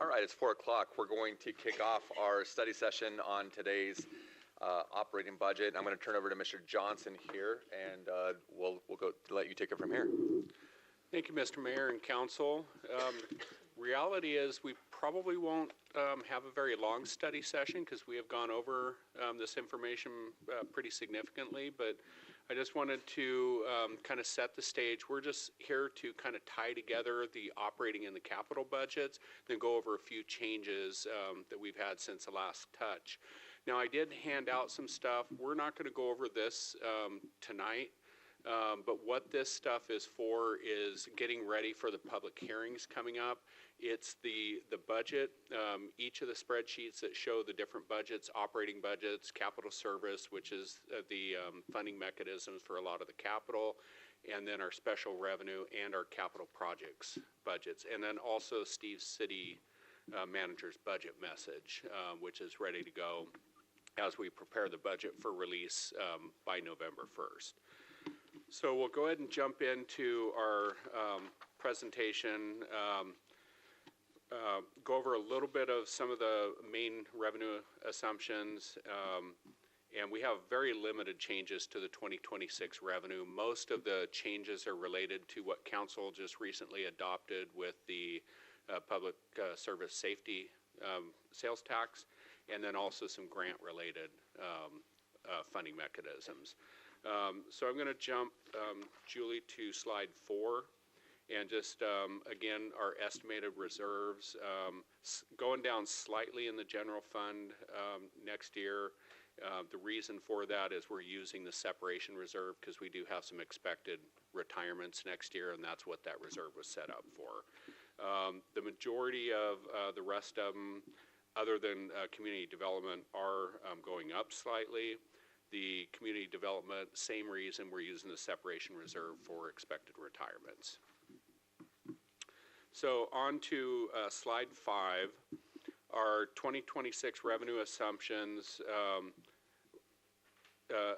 All right, it's 4 o'clock. We're going to kick off our study session on today's operating budget. I'm going to turn over to Mr. Johnson here, and we'll go to let you take it from here. Thank you, Mr. Mayor and Council. Reality is we probably won't have a very long study session because we have gone over this information pretty significantly, but I just wanted to kind of set the stage. We're just here to kind of tie together the operating and the capital budgets, then go over a few changes that we've had since the last touch. Now, I did hand out some stuff. We're not going to go over this tonight. But what this stuff is for is getting ready for the public hearings coming up. It's the budget, each of the spreadsheets that show the different budgets, operating budgets, capital service, which is the funding mechanisms for a lot of the capital, and then our special revenue and our capital projects budgets. And then also Steve's city manager's budget message, which is ready to go as we prepare the budget for release by November 1st. So we'll go ahead and jump into our presentation, go over a little bit of some of the main revenue assumptions, and we have very limited changes to the 2026 revenue. Most of the changes are related to what Council just recently adopted with the public service safety sales tax, and then also some grant-related funding mechanisms. So I'm going to jump, Julie, to slide 4, and just, again, our estimated reserves going down slightly in the general fund next year. The reason for that is we're using the separation reserve because we do have some expected retirements next year, and that's what that reserve was set up for. The majority of the rest of them, other than community development, are going up slightly. The community development, same reason we're using the separation reserve for expected retirements. So on to slide 5, our 2026 revenue assumptions,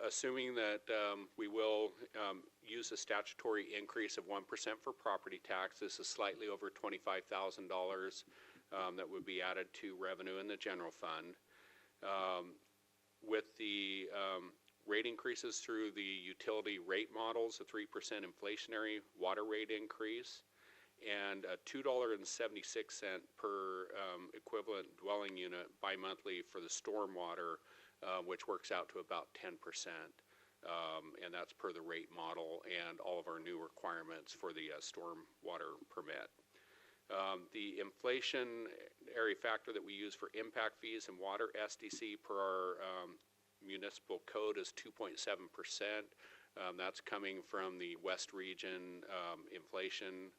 assuming that we will use a statutory increase of 1% for property tax. This is slightly over $25,000 that would be added to revenue in the general fund. With the rate increases through the utility rate models, a 3% inflationary water rate increase, and a $2.76 per equivalent dwelling unit bi-monthly for the stormwater, which works out to about 10%, and that's per the rate model and all of our new requirements for the stormwater permit. The inflationary factor that we use for impact fees and water SDC per our municipal code is 2.7%. That's coming from the West Region inflation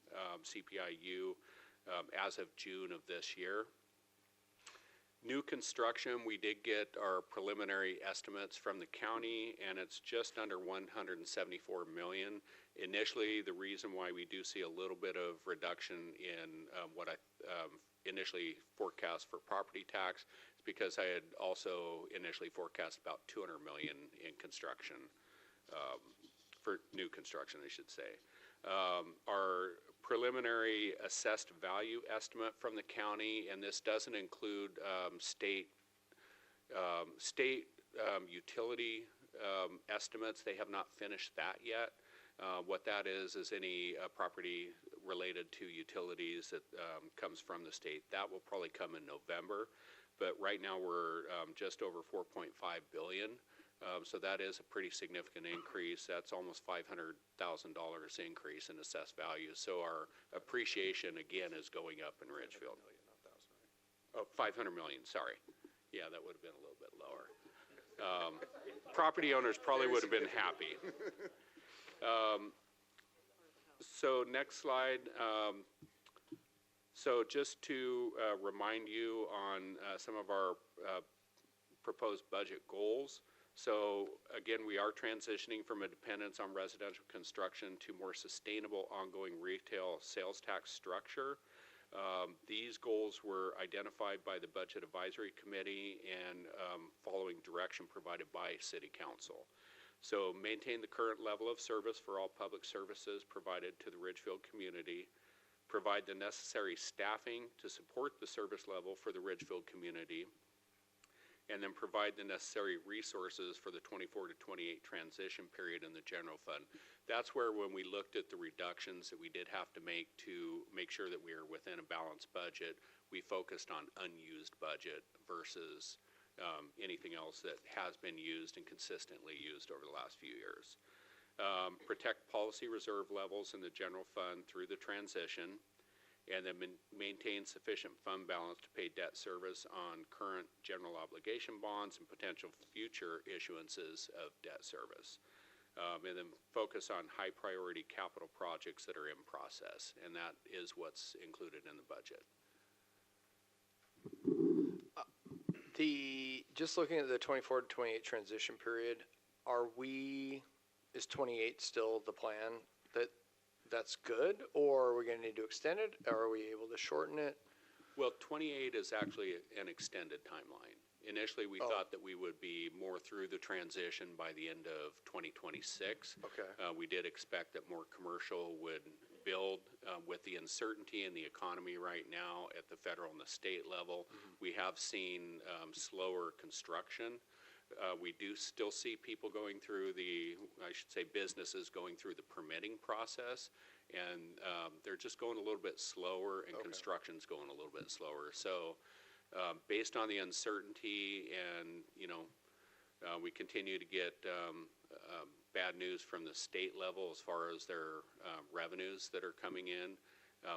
CPIU as of June of this year. New construction, we did get our preliminary estimates from the county, and it's just under $174 million. Initially, the reason why we do see a little bit of reduction in what I initially forecast for property tax is because I had also initially forecast about $200 million in construction, for new construction, I should say. Our preliminary assessed value estimate from the county, and this doesn't include state utility estimates. They have not finished that yet. What that is any property related to utilities that comes from the state. That will probably come in November, but right now we're just over $4.5 billion. So that is a pretty significant increase. That's almost $500,000 increase in assessed value. So our appreciation, again, is going up in Ridgefield. Oh, $500 million, sorry. Yeah, that would have been a little bit lower. Property owners probably would have been happy. So next slide. So just to remind you on some of our proposed budget goals. So again, we are transitioning from a dependence on residential construction to more sustainable ongoing retail sales tax structure. These goals were identified by the Budget Advisory Committee and following direction provided by City Council. So maintain the current level of service for all public services provided to the Ridgefield community. provide the necessary staffing to support the service level for the Ridgefield community, and then provide the necessary resources for the 24 to 28 transition period in the general fund. That's where, when we looked at the reductions that we did have to make sure that we are within a balanced budget, we focused on unused budget versus anything else that has been used and consistently used over the last few years. Protect policy reserve levels in the general fund through the transition, and then maintain sufficient fund balance to pay debt service on current general obligation bonds and potential future issuances of debt service. And then focus on high priority capital projects that are in process, and that is what's included in the budget. Just looking at the 24 to 28 transition period, is 28 still the plan that's good, or are we going to need to extend it, or are we able to shorten it? Well, 28 is actually an extended timeline. Initially, we thought that we would be more through the transition by the end of 2026. Okay. We did expect that more commercial would build with the uncertainty in the economy right now at the federal and the state level. We have seen slower construction. We do still see people going through businesses going through the permitting process, and they're just going a little bit slower, and construction's going a little bit slower. So based on the uncertainty, and we continue to get bad news from the state level as far as their revenues that are coming in,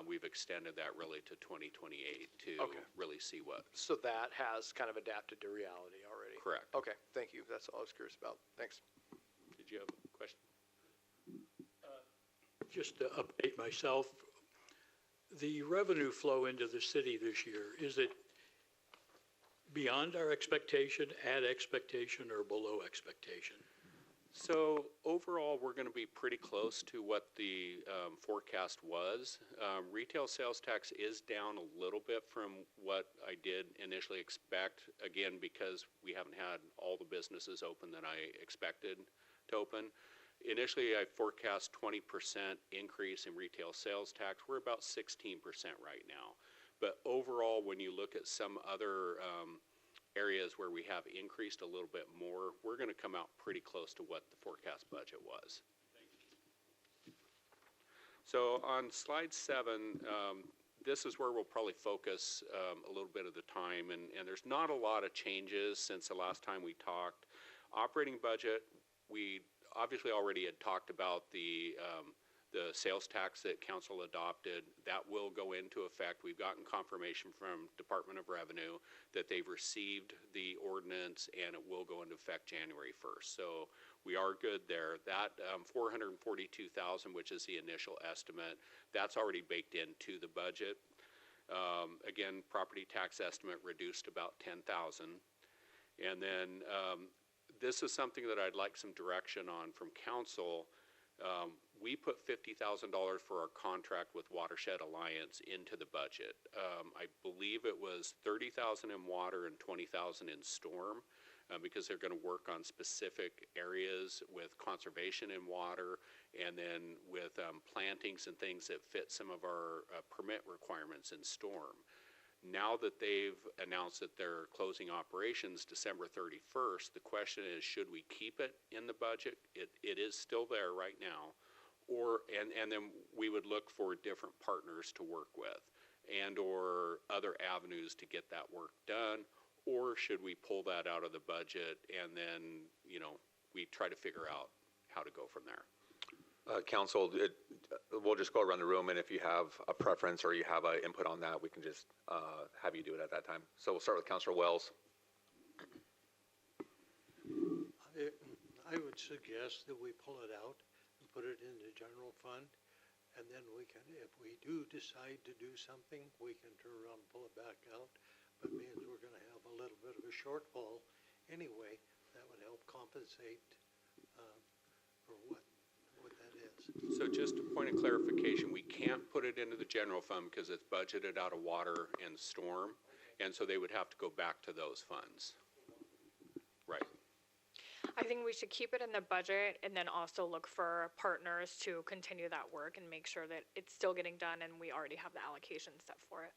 we've extended that really to 2028 to really see what. So that has kind of adapted to reality already? Correct. Okay, thank you. That's all I was curious about. Thanks. Did you have a question? Just to update myself, the revenue flow into the city this year, is it beyond our expectation, at expectation, or below expectation? So overall, we're going to be pretty close to what the forecast was. Retail sales tax is down a little bit from what I did initially expect, again, because we haven't had all the businesses open that I expected to open. Initially, I forecast 20% increase in retail sales tax. We're about 16% right now. But overall, when you look at some other areas where we have increased a little bit more, we're going to come out pretty close to what the forecast budget was. So on slide 7, this is where we'll probably focus a little bit of the time, and there's not a lot of changes since the last time we talked. Operating budget, we obviously already had talked about the sales tax that council adopted. That will go into effect. We've gotten confirmation from Department of Revenue that they've received the ordinance, and it will go into effect January 1st. So we are good there. That $442,000, which is the initial estimate, that's already baked into the budget. Again, property tax estimate reduced about $10,000. And then this is something that I'd like some direction on from council. We put $50,000 for our contract with Watershed Alliance into the budget. I believe it was $30,000 in water and $20,000 in storm, because they're going to work on specific areas with conservation in water, and then with plantings and things that fit some of our permit requirements in storm. Now that they've announced that they're closing operations December 31st, the question is, should we keep it in the budget? It is still there right now. And then we would look for different partners to work with, and or other avenues to get that work done, or should we pull that out of the budget and then, we try to figure out how to go from there. Council, we'll just go around the room, and if you have a preference or you have an input on that, we can just have you do it at that time. So we'll start with Councilor Wells. I would suggest that we pull it out and put it in the general fund, and then we can, if we do decide to do something, we can turn around and pull it back out. But means we're going to have a little bit of a shortfall anyway. That would help compensate for what that is. So just a point of clarification, we can't put it into the general fund because it's budgeted out of water and storm, and so they would have to go back to those funds. Right. I think we should keep it in the budget and then also look for partners to continue that work and make sure that it's still getting done and we already have the allocation set for it.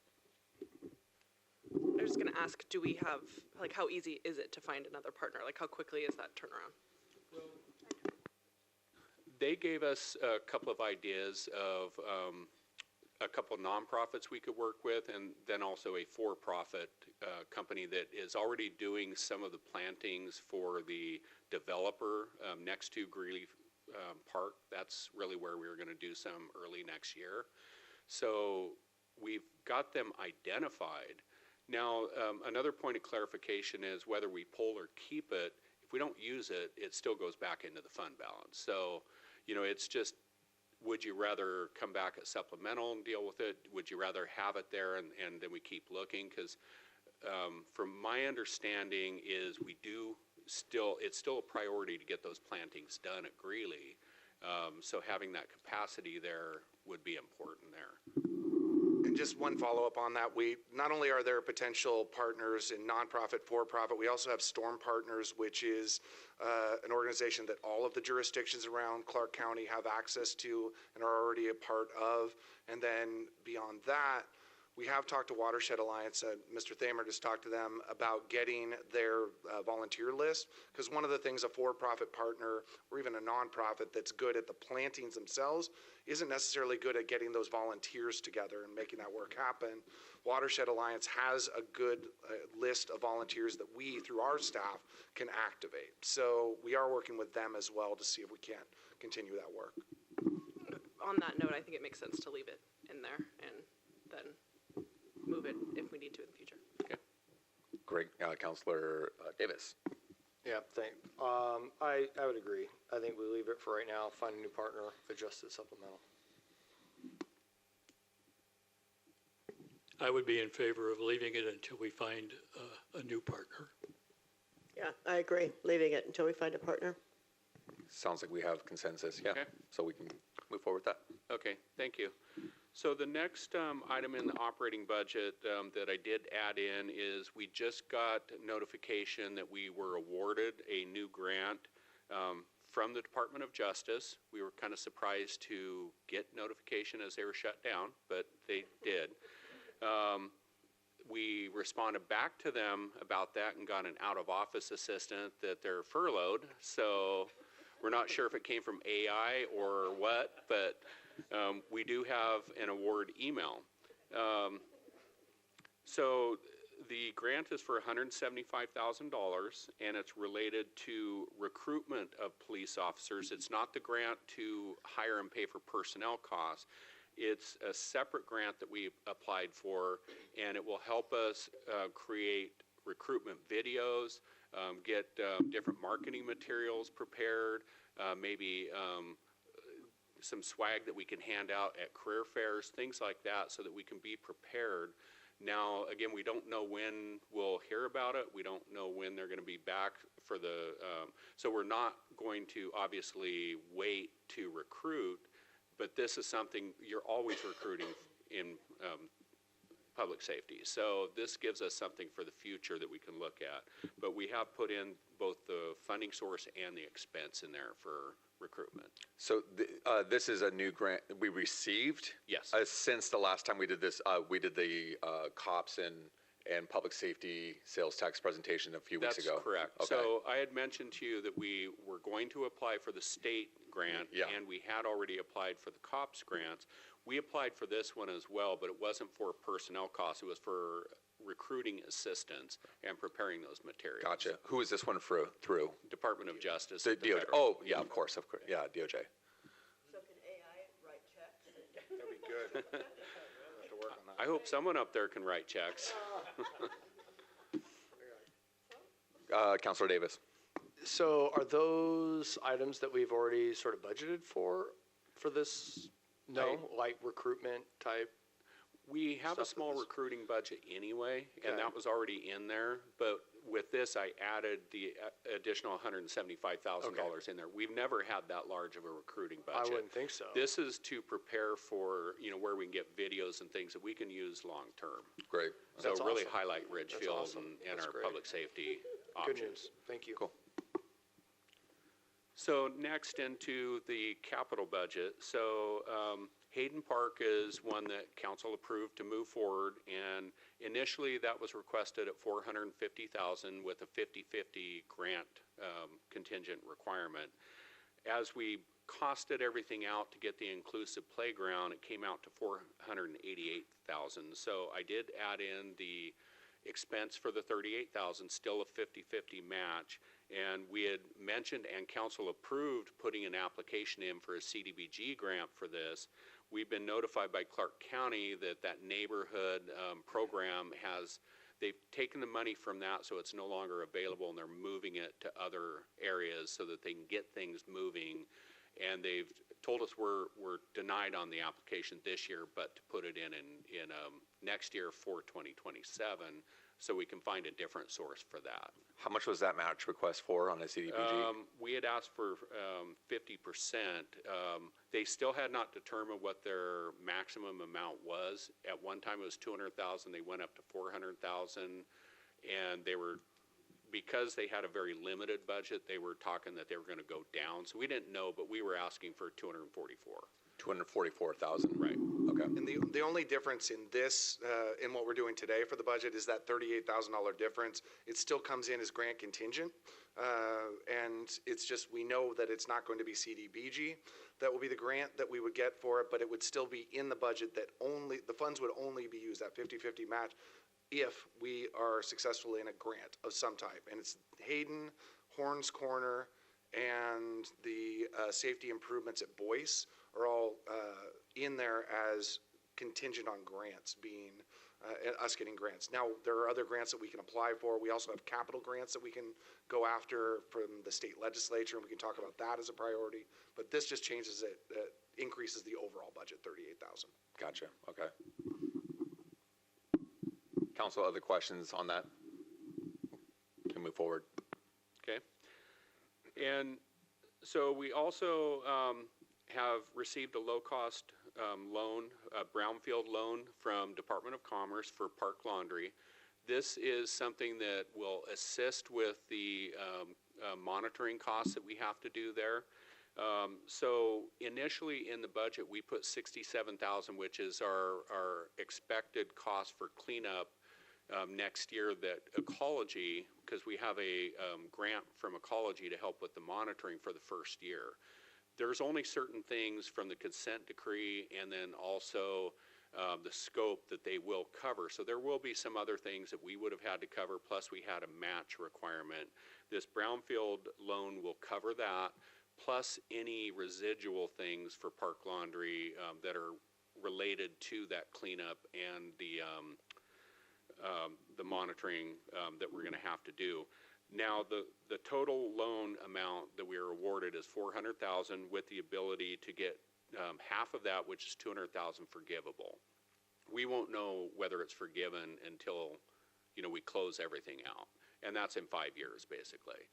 I was just gonna ask, do we have, like, how easy is it to find another partner? Like, how quickly is that turnaround? They gave us a couple of ideas of a couple nonprofits we could work with, and then also a for-profit company that is already doing some of the plantings for the developer next to Greeley Park. That's really where we were going to do some early next year. So we've got them identified. Now, another point of clarification is whether we pull or keep it. If we don't use it, it still goes back into the fund balance. So, it's just, would you rather come back at supplemental and deal with it? Would you rather have it there and then we keep looking? Because from my understanding is it's still a priority to get those plantings done at Greeley. So having that capacity there would be important there. And just one follow-up on that, we not only are there potential partners in nonprofit, for-profit, we also have Storm Partners, which is an organization that all of the jurisdictions around Clark County have access to and are already a part of. And then beyond that, we have talked to Watershed Alliance. Mr. Thamer just talked to them about getting their volunteer list, because one of the things a for-profit partner or even a nonprofit that's good at the plantings themselves isn't necessarily good at getting those volunteers together and making that work happen. Watershed Alliance has a good list of volunteers that we, through our staff, can activate. So we are working with them as well to see if we can continue that work. On that note, I think it makes sense to leave it in there and then move it if we need to in the future. Okay. Great. Councilor Davis. Yeah, I would agree. I think we leave it for right now, find a new partner, adjust it supplemental. I would be in favor of leaving it until we find a new partner. Yeah, I agree. Leaving it until we find a partner. Sounds like we have consensus, yeah. Okay. So we can move forward with that. Okay, thank you. So the next item in the operating budget that I did add in is we just got notification that we were awarded a new grant from the Department of Justice. We were kind of surprised to get notification as they were shut down, but they did. We responded back to them about that and got an out-of-office assistant that they're furloughed. So we're not sure if it came from AI or what, but we do have an award email. So the grant is for $175,000, and it's related to recruitment of police officers. It's not the grant to hire and pay for personnel costs. It's a separate grant that we applied for, and it will help us create recruitment videos, get different marketing materials prepared, maybe some swag that we can hand out at career fairs, things like that, so that we can be prepared. Now, again, we don't know when we'll hear about it. We don't know when they're going to be back for the, so we're not going to obviously wait to recruit, but this is something you're always recruiting in public safety. So this gives us something for the future that we can look at. But we have put in both the funding source and the expense in there for recruitment. So this is a new grant we received? Yes. Since the last time we did this, we did the cops and public safety sales tax presentation a few weeks ago. That's correct. Okay. So I had mentioned to you that we were going to apply for the state grant, Yeah. and we had already applied for the COPS grants. We applied for this one as well, but it wasn't for personnel costs. It was for recruiting assistance and preparing those materials. Gotcha. Who is this one through? Department of Justice. The at the DOJ. federal. Oh, yeah, of course. Yeah, DOJ. So can AI write checks? That'd be good. We'll have to work on that. I hope someone up there can write checks. Councilor Davis. So are those items that we've already sort of budgeted for this? No, like recruitment type? We have a Stuff small that is- recruiting budget anyway, and Okay. that was already in there. But with this, I added the additional $175,000 in there. We've never had that large of a recruiting I budget. wouldn't think so. This is to prepare for, where we can get videos and things that we can use long-term. Great. So That's really awesome. highlight Ridgefield awesome. and That's our great. public safety Good options. news. Thank you. Cool. So next into the capital budget. So Hayden Park is one that council approved to move forward, and initially that was requested at $450,000 with a 50-50 grant contingent requirement. As we costed everything out to get the inclusive playground, it came out to $488,000. So I did add in the expense for the $38,000, still a 50-50 match. And we had mentioned and council approved putting an application in for a CDBG grant for this. We've been notified by Clark County that that neighborhood program they've taken the money from that, so it's no longer available, and they're moving it to other areas so that they can get things moving. And they've told us we're denied on the application this year, but to put it in next year for 2027, so we can find a different source for that. How much was that match request for on the CDBG? We had asked for 50%. They still had not determined what their maximum amount was. At one time it was $200,000. They went up to $400,000, and they were, because they had a very limited budget, they were talking that they were going to go down. So we didn't know, but we were asking for $244,000. $244,000. Right. Okay. And the only difference in this, in what we're doing today for the budget, is that $38,000 difference. It still comes in as grant contingent, and it's just, we know that it's not going to be CDBG. That will be the grant that we would get for it, but it would still be in the budget that only, the funds would only be used, that 50-50 match, if we are successful in a grant of some type. And it's Hayden, Horns Corner, and the safety improvements at Boyce are all in there as contingent on grants being, us getting grants. Now, there are other grants that we can apply for. We also have capital grants that we can go after from the state legislature, and we can talk about that as a priority. But this just changes it, increases the overall budget, $38,000. Gotcha. Okay. Council, other questions on that? Can move forward. Okay. And so we also have received a low-cost loan, a brownfield loan from Department of Commerce for Park Laundry. This is something that will assist with the monitoring costs that we have to do there. So initially in the budget, we put $67,000, which is our expected cost for cleanup next year. That Ecology, because we have a grant from Ecology to help with the monitoring for the first year. There's only certain things from the consent decree and then also the scope that they will cover. So there will be some other things that we would have had to cover, plus we had a match requirement. This brownfield loan will cover that, plus any residual things for Park Laundry that are related to that cleanup and the monitoring that we're going to have to do. Now, the total loan amount that we are awarded is $400,000 with the ability to get half of that, which is $200,000 forgivable. We won't know whether it's forgiven until, we close everything out. And that's in 5 years, basically.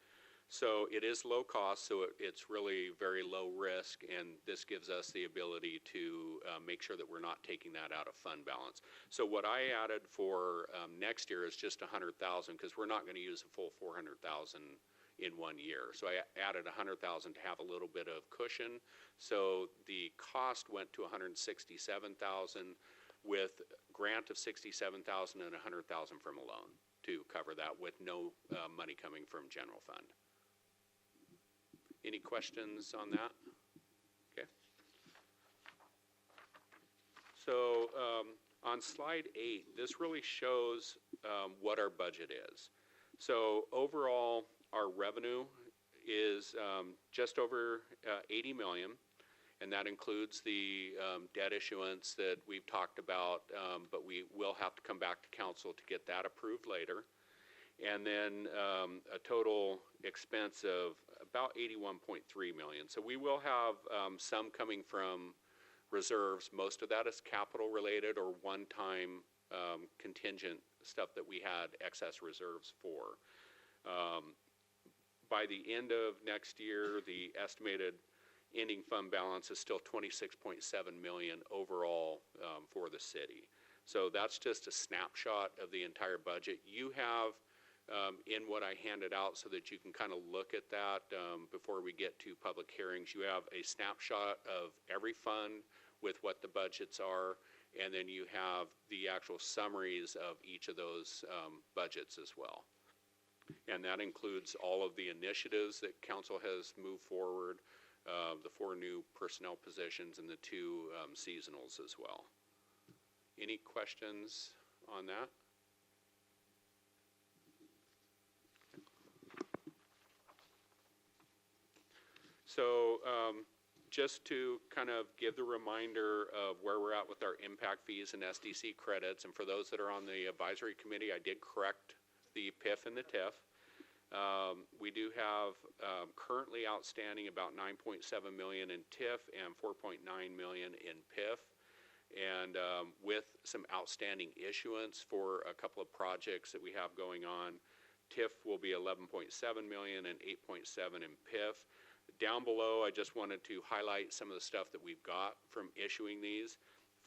So it is low cost, so it's really very low risk, and this gives us the ability to make sure that we're not taking that out of fund balance. So what I added for next year is just $100,000, because we're not going to use a full $400,000 in 1 year. So I added $100,000 to have a little bit of cushion. So the cost went to $167,000 with grant of $67,000 and $100,000 from a loan to cover that, with no money coming from general fund. Any questions on that? Okay. So on slide 8, this really shows what our budget is. So overall, our revenue is just over 80 million, and that includes the debt issuance that we've talked about, but we will have to come back to council to get that approved later. And then a total expense of about 81.3 million. So we will have some coming from reserves. Most of that is capital related or one-time contingent stuff that we had excess reserves for. By the end of next year, the estimated ending fund balance is still 26.7 million overall for the city. So that's just a snapshot of the entire budget. You have in what I handed out so that you can kind of look at that before we get to public hearings. You have a snapshot of every fund with what the budgets are, and then you have the actual summaries of each of those budgets as well. And that includes all of the initiatives that council has moved forward, the 4 new personnel positions and the 2 seasonals as well. Any questions on that? So just to kind of give the reminder of where we're at with our impact fees and SDC credits, and for those that are on the advisory committee, I did correct the PIF and the TIF. We do have currently outstanding about $9.7 million in TIF and $4.9 million in PIF. And with some outstanding issuance for a couple of projects that we have going on, TIF will be $11.7 million and $8.7 in PIF. Down below, I just wanted to highlight some of the stuff that we've got from issuing these.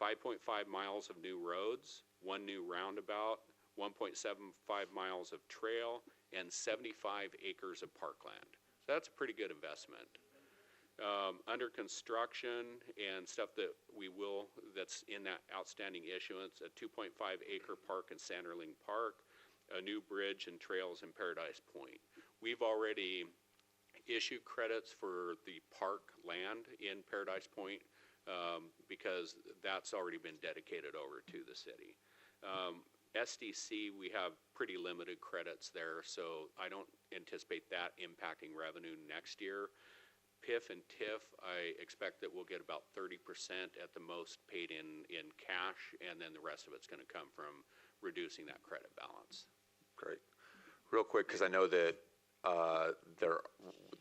5.5 miles of new roads, 1 new roundabout, 1.75 miles of trail, and 75 acres of parkland. So that's a pretty good investment. Under construction and stuff that that's in that outstanding issuance, a 2.5 acre park in Sanderling Park, a new bridge and trails in Paradise Point. We've already issued credits for the park land in Paradise Point because that's already been dedicated over to the city. SDC, we have pretty limited credits there, so I don't anticipate that impacting revenue next year. PIF and TIF, I expect that we'll get about 30% at the most paid in cash, and then the rest of it's going to come from reducing that credit balance. Great. Real quick, because I know that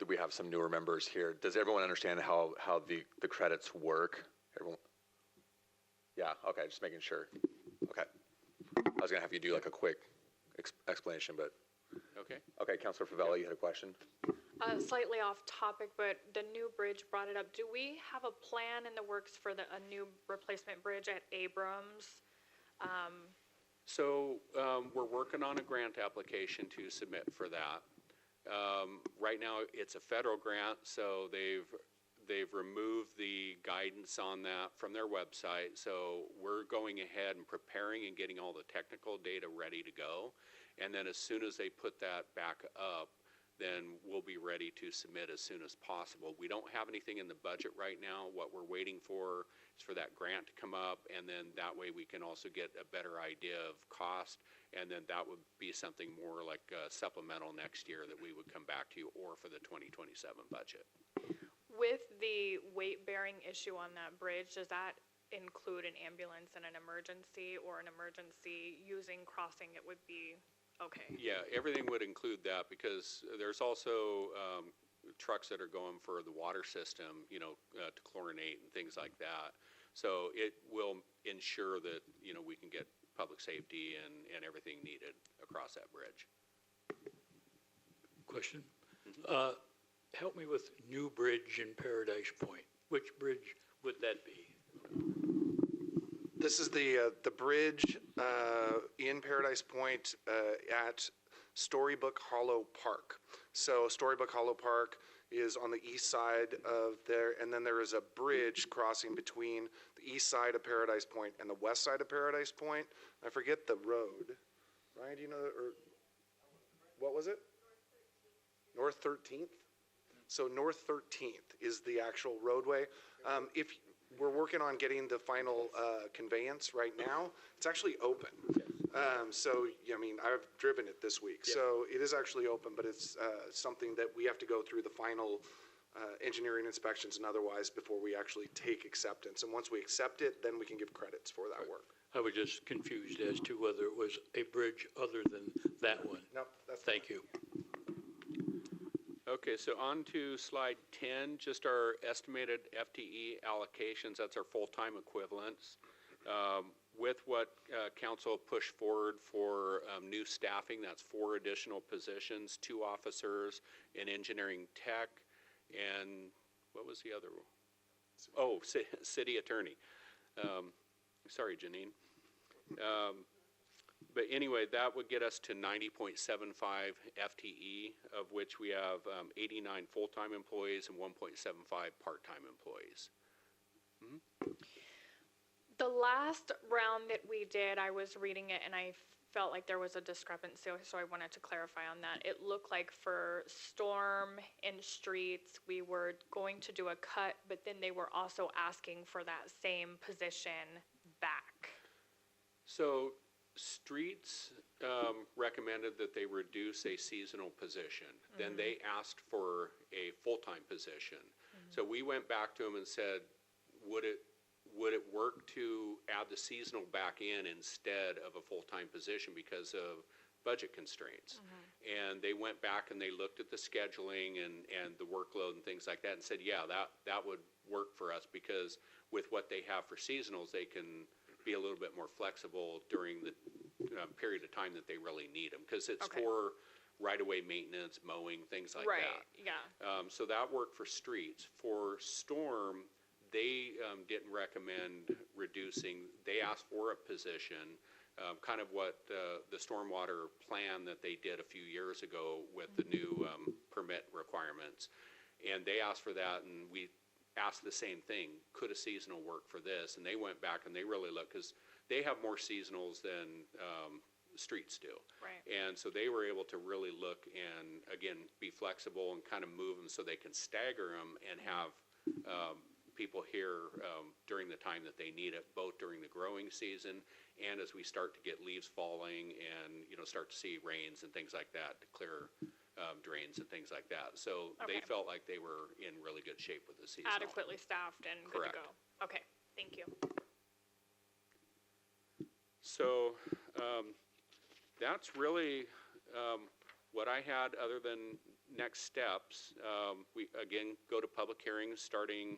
we have some newer members here. Does everyone understand how the credits work? Everyone? Yeah, okay, just making sure. Okay. I was going to have you do like a quick explanation, but. Okay. Okay, Councilor Favela, you had a question? Slightly off topic, but the new bridge brought it up. Do we have a plan in the works for a new replacement bridge at Abrams? So we're working on a grant application to submit for that. Right now, it's a federal grant, so they've removed the guidance on that from their website. So we're going ahead and preparing and getting all the technical data ready to go. And then as soon as they put that back up, then we'll be ready to submit as soon as possible. We don't have anything in the budget right now. What we're waiting for is for that grant to come up, and then that way we can also get a better idea of cost, and then that would be something more like supplemental next year that we would come back to you, or for the 2027 budget. With the weight-bearing issue on that bridge, does that include an ambulance in an emergency, or an emergency using crossing it would be okay? Yeah, everything would include that, because there's also trucks that are going for the water system, to chlorinate and things like that. So it will ensure that, we can get public safety and everything needed across that bridge. Question. Help me with new bridge in Paradise Point. Which bridge would that be? This is the bridge in Paradise Point at Storybook Hollow Park. So Storybook Hollow Park is on the east side of there, and then there is a bridge crossing between the east side of Paradise Point and the west side of Paradise Point. I forget the road. Ryan, do you know, or what was it? North 13th? So North 13th is the actual roadway. If we're working on getting the final conveyance right now, it's actually open. So, I've driven it this week. So it is actually open, but it's something that we have to go through the final engineering inspections and otherwise before we actually take acceptance. And once we accept it, then we can give credits for that work. I was just confused as to whether it was a bridge other than that one. No, that's Thank you. Okay, so on to slide 10, just our estimated FTE allocations. That's our full-time equivalents. With what council pushed forward for new staffing, that's 4 additional positions, 2 officers, an engineering tech, and what was the other one? Oh, city attorney. Sorry, Janine. But anyway, that would get us to 90.75 FTE, of which we have 89 full-time employees and 1.75 part-time employees. The last round that we did, I was reading it and I felt like there was a discrepancy, so I wanted to clarify on that. It looked like for storm and streets, we were going to do a cut, but then they were also asking for that same position back. So streets recommended that they reduce a seasonal position. Then they asked for a full-time position. So we went back to them and said, would it work to add the seasonal back in instead of a full-time position because of budget constraints? And they went back and they looked at the scheduling and the workload and things like that and said, yeah, that would work for us, because with what they have for seasonals, they can be a little bit more flexible during the period of time that they really need them, because it's for right-of-way maintenance, mowing, things like that. Yeah. So that worked for streets. For storm, they didn't recommend reducing. They asked for a position, kind of what the stormwater plan that they did a few years ago with the new permit requirements. And they asked for that, and we asked the same thing. Could a seasonal work for this? And they went back and they really looked, because they have more seasonals than streets do. Right. And so they were able to really look and, again, be flexible and kind of move them so they can stagger them and have people here during the time that they need it, both during the growing season and as we start to get leaves falling and, start to see rains and things like that to clear drains and things like that. So they felt like they were in really good shape with the season. Adequately staffed and good to go. Okay, thank you. So that's really what I had, other than next steps. We, again, go to public hearings starting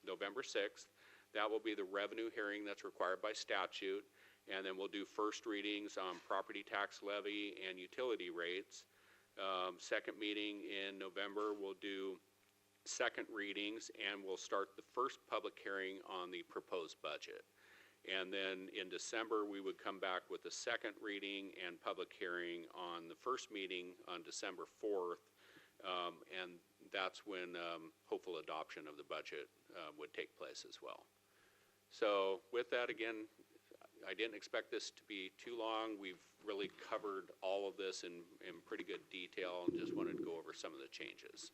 November 6th. That will be the revenue hearing that's required by statute. And then we'll do first readings on property tax levy and utility rates. Second meeting in November, we'll do second readings, and we'll start the first public hearing on the proposed budget. And then in December, we would come back with a second reading and public hearing on the first meeting on December 4th. And that's when hopeful adoption of the budget would take place as well. So with that, again, I didn't expect this to be too long. We've really covered all of this in pretty good detail, and just wanted to go over some of the changes.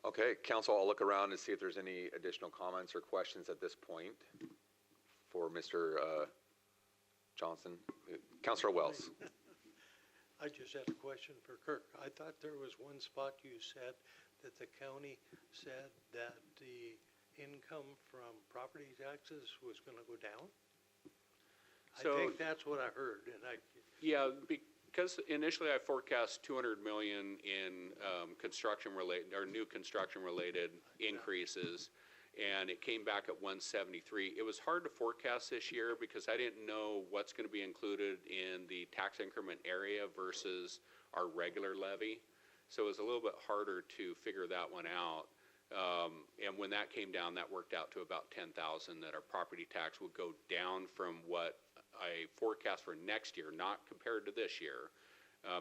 Okay, council, I'll look around and see if there's any additional comments or questions at this point for Mr. Johnson. Councilor Wells. I just had a question for Kirk. I thought there was one spot you said that the county said that the income from property taxes was going to go down? So, I think that's what I heard, and yeah, because initially I forecast 200 million in construction-related, or new construction-related increases, and it came back at 173. It was hard to forecast this year because I didn't know what's going to be included in the tax increment area versus our regular levy. So it was a little bit harder to figure that one out. And when that came down, that worked out to about 10,000, that our property tax would go down from what I forecast for next year, not compared to this year,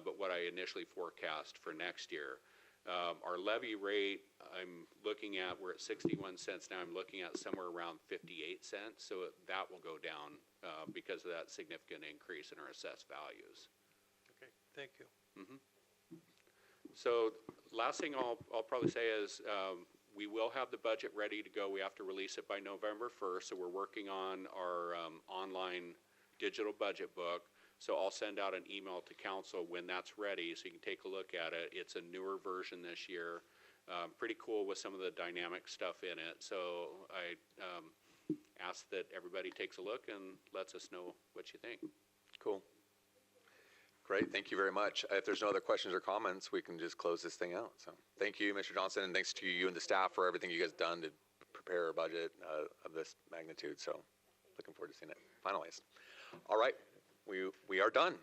but what I initially forecast for next year. Our levy rate, I'm looking at, we're at 61 cents now, I'm looking at somewhere around 58 cents, so that will go down because of that significant increase in our assessed values. okay, thank you. So last thing I'll probably say is we will have the budget ready to go. We have to release it by November 1st, so we're working on our online digital budget book. So I'll send out an email to council when that's ready so you can take a look at it. It's a newer version this year, pretty cool with some of the dynamic stuff in it. So I ask that everybody takes a look and lets us know what you think. Cool. Great, thank you very much. If there's no other questions or comments, we can just close this thing out. So thank you, Mr. Johnson, and thanks to you and the staff for everything you guys done to prepare a budget of this magnitude. So looking forward to seeing it finalized. All right, we are done.